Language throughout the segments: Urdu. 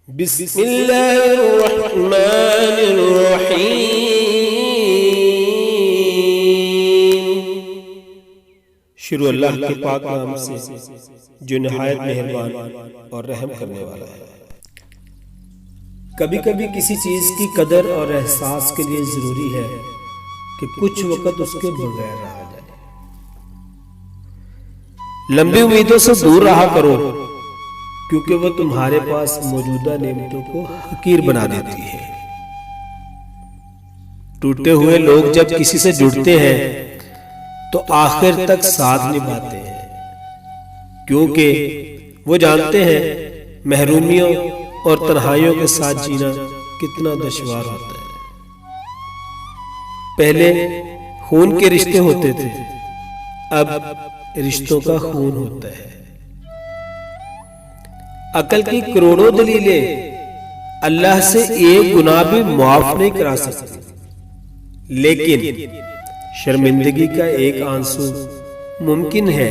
بسم اللہ الرحمن الرحیم۔ شروع اللہ کے پاک نام سے جو نہایت مہربان اور رحم کرنے والا ہے۔ کبھی کبھی کسی چیز کی قدر اور احساس کے لیے ضروری ہے کہ کچھ وقت اس کے بغیر رہا جائے۔ لمبی امیدوں سے دور رہا کرو، کیونکہ وہ تمہارے پاس موجودہ نعمتوں کو حقیر بنا دیتی ہے۔ ٹوٹے ہوئے لوگ جب کسی سے جڑتے ہیں تو آخر تک ساتھ نبھاتے ہیں، کیونکہ وہ جانتے ہیں محرومیوں اور تنہائیوں کے ساتھ جینا کتنا دشوار ہوتا ہے۔ پہلے خون کے رشتے ہوتے تھے، اب رشتوں کا خون ہوتا ہے۔ عقل کی کروڑوں دلیلیں اللہ سے ایک گناہ بھی معاف نہیں کرا سکتی، لیکن شرمندگی کا ایک آنسو ممکن ہے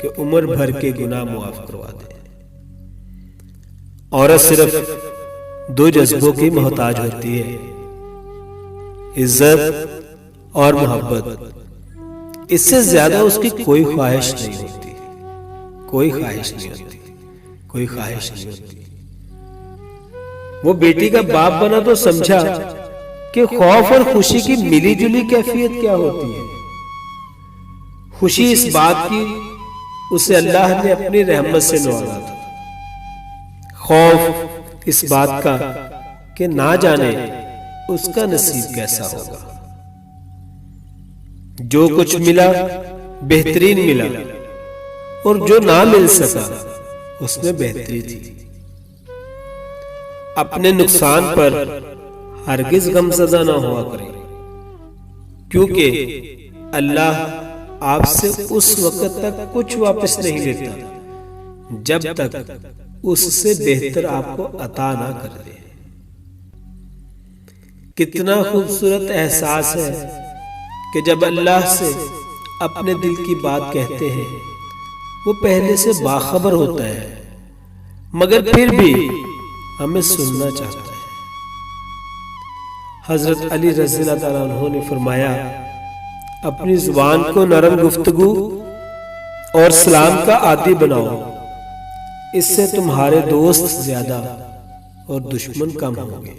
کہ عمر بھر کے گناہ معاف کروا دے۔ عورت صرف دو جذبوں کی محتاج ہوتی ہے، عزت اور محبت۔ اس سے زیادہ اس کی کوئی خواہش نہیں ہوتی، کوئی خواہش نہیں ہوتی، کوئی خواہش نہیں ہوتی۔ وہ بیٹی کا باپ بنا تو سمجھا کہ خوف اور خوشی کی ملی جلی کیفیت کیا ہوتی ہے۔ خوشی اس بات کی اسے اللہ نے اپنی رحمت سے نوازا تھا، خوف اس بات کا کہ نہ جانے اس کا نصیب کیسا ہوگا۔ جو کچھ ملا بہترین ملا، اور جو نہ مل سکا اس میں بہتری تھی۔ اپنے نقصان پر ہرگز غمزدہ نہ ہوا کریں، کیونکہ اللہ آپ سے اس وقت تک کچھ واپس نہیں لیتا جب تک اس سے بہتر آپ کو عطا نہ کر دے۔ کتنا خوبصورت احساس ہے کہ جب اللہ سے اپنے دل کی بات کہتے ہیں، وہ پہلے سے باخبر ہوتا ہے، مگر پھر بھی ہمیں سننا چاہتا ہے۔ حضرت علی رضی اللہ تعالیٰ عنہ نے فرمایا، اپنی زبان کو نرم گفتگو اور سلام کا عادی بناؤ، اس سے تمہارے دوست زیادہ اور دشمن کم ہوں گے۔